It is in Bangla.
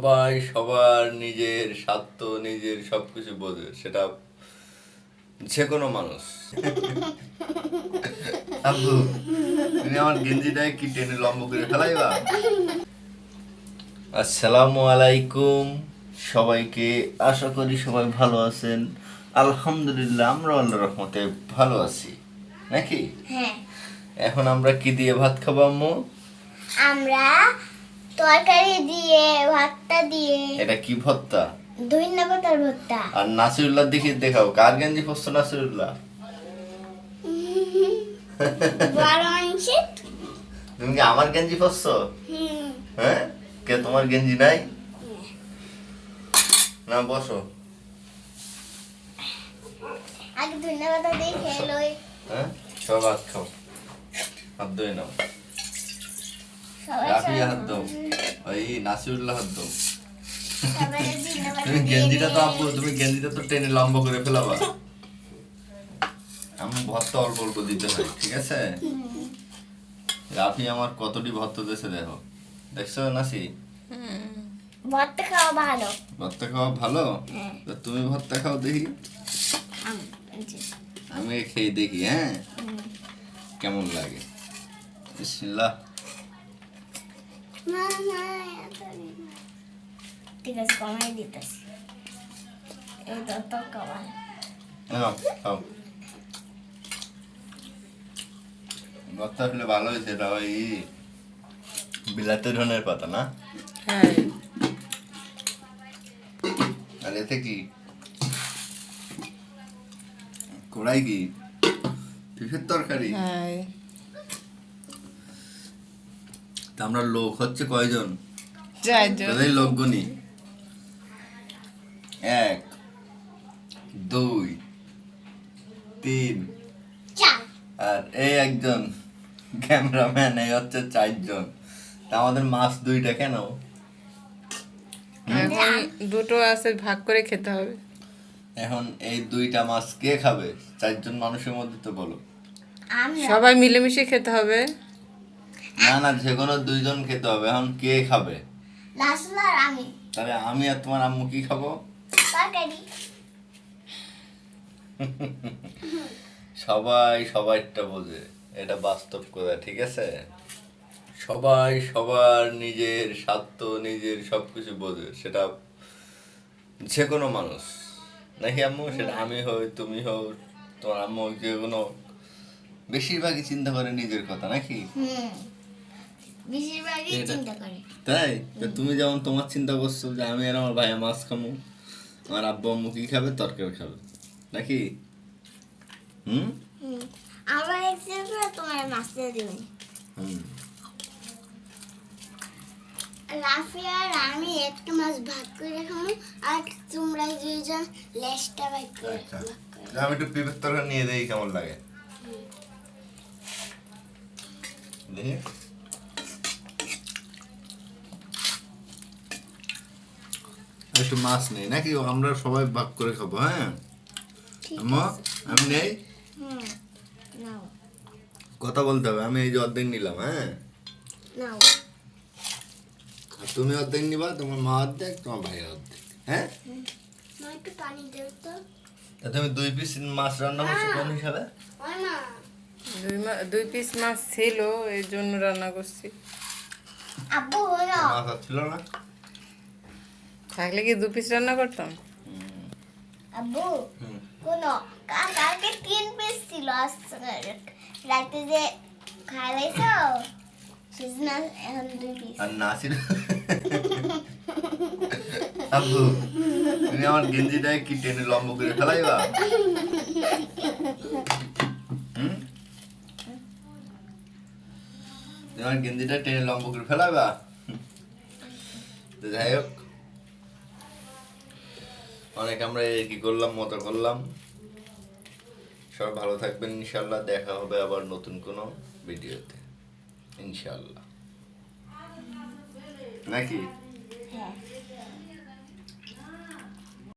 সবাই সবার নিজের স্বার্থ নিজের সবকিছু বোঝে, সেটা যে কোনো মানুষ। আব্বু, তুমি আমার গেঞ্জিটায় কি টেনে লম্বা করে ফেলাইবা? আসসালামু আলাইকুম সবাইকে, আশা করি সবাই ভালো আছেন। আলহামদুলিল্লাহ, আমরা আল্লাহর রহমতে ভালো আছি, নাকি? হ্যাঁ, এখন আমরা কি দিয়ে ভাত খাবো আম্মু? আমরা তরকারি দিয়ে, ভাতটা দিয়ে। এটা কি ভর্তা? ধইন্যা পাতার ভর্তা। আর নাসিরুল্লাহ দেখি দেখাও, কার গেঞ্জি পরছো নাসিরুল্লাহ? 12 ইঞ্চি। তুমি কি আমার গেঞ্জি পরছো? হ্যাঁ, কে তোমার গেঞ্জি নাই? না, বসো। আগে ধইন্যা পাতা দিয়ে খেয়ে লই। হ্যাঁ, সব ভাত খাও, হাত ধুয়ে নাও। সবাই রাফিয়া হাত দাও, ওই নাসিরুল্লাহ হাত দাও। সবাই ধইন্যা পাতা তুমি দিয়ে গেঞ্জিটা তো নে। আব্বু, তুমি গেঞ্জিটা তো টেনে লম্বা করে ফেলাবা। আমি ভর্তা অল্প অল্প দিতে হয়, ঠিক আছে? রাফি আমার কতটি ভর্তা দিয়েছে দেখো, দেখছো নাসি? ভর্তা খাওয়া ভালো। ভর্তা খাওয়া ভালো? হ্যাঁ। তা তুমি ভর্তা খাও দেখি, এই যে। আমি খেয়ে দেখি। হ্যাঁ, কেমন লাগে? বিসমিল্লাহ। না, না, ঠিক আছে, কমাই দিতেছি। এই তো কমাই। নাও, খাও। ভর্তা আসলে ভালো হয়েছে, এটা ওই বিলাতি ধনের পাতা না? হ্যাঁ, আর এতে কি কড়াই, কি ফিশের তরকারি? হ্যাঁ, তা আমরা লোক হচ্ছে কয়জন? চারজন। তাদের লোক গুনি, 1 2 3, চার। আর এই একজন ক্যামেরাম্যান, এই হচ্ছে 4 জন। তা আমাদের মাছ 2টা কেন? এখন দুটো আছে, ভাগ করে খেতে হবে। এখন এই 2টা মাছ কে খাবে? 4 জন মানুষের মধ্যে তো বলো। আমরা। সবাই মিলেমিশে খেতে হবে। না না, যে কোনো 2 জন খেতে হবে। এখন কে খাবে? রাসুল আর আমি। তাহলে আমি আর তোমার আম্মু কি খাবো? তরকারি। সবাই সবাইটা বোঝে, এটা বাস্তব কথা, ঠিক আছে? সবাই সবার নিজের স্বার্থ নিজের সবকিছু বোঝে, সেটা যে কোনো মানুষ, নাকি আম্মু? সেটা আমি হই, তুমি হও, তোমার আম্মু হোক, যে কোনো, বেশিরভাগই চিন্তা করে নিজের কথা, নাকি? বেশিরভাগই এটা- চিন্তা করে। তাই তা তুমি যেমন তোমার চিন্তা করছো যে আমি আর আমার ভাইয়া মাছ খামু, আমার আব্বু আম্মু কি খাবে? তরকারি খাবে, নাকি? হুম আমরা একসাথে তোমার মাছটা দিবেন। হুম রাফিয়া আর আমি একটা মাছ ভাগ করে খাবো, আর তোমরা দুইজন লেজটা ভাগ করে আচ্ছা, ভাগ করে। আমি একটু পেঁপের তরকারি নিয়ে দেখি কেমন লাগে, দেখি। একটু মাছ নেই নাকি? আমরা সবাই ভাগ করে খাবো। হ্যাঁ ঠিক আম্মু, আমি নেই, নাও কথা বলতে হবে। আমি এই যে অর্ধেক নিলাম, হ্যাঁ, নাও। আর তুমি অর্ধেক নিবা, তোমার মা অর্ধেক, তোমার ভাই অর্ধেক। হ্যাঁ, মা একটু পানি দেও তো। তা তুমি 2 পিস মাছ রান্না করছো কোন হিসাবে? ওই মা। 2 পিস মাছ ছিল, এর জন্য রান্না করছি। আব্বু বলো। মাছ আর ছিল না? থাকলে কি 2 পিস রান্না করতাম? আব্বু হুম। কোনো কালকে 3 পিস ছিল, রাতে যে খাইলাইছো সেজন্য এখন 2 পিস। আর নাসির আব্বু, তুমি আমার গেঞ্জিটায় কি টেনে লম্বা করে ফেলাইবা? হুম? তুমি আমার গেঞ্জিটা টেনে লম্বা করে ফেলাইবা? তো যাই হোক, অনেক আমরা কি করলাম, মজা করলাম। সবাই ভালো থাকবেন, ইনশাল্লাহ। দেখা হবে আবার নতুন কোনো ভিডিওতে, ইনশাল্লাহ, নাকি? হ্যাঁ।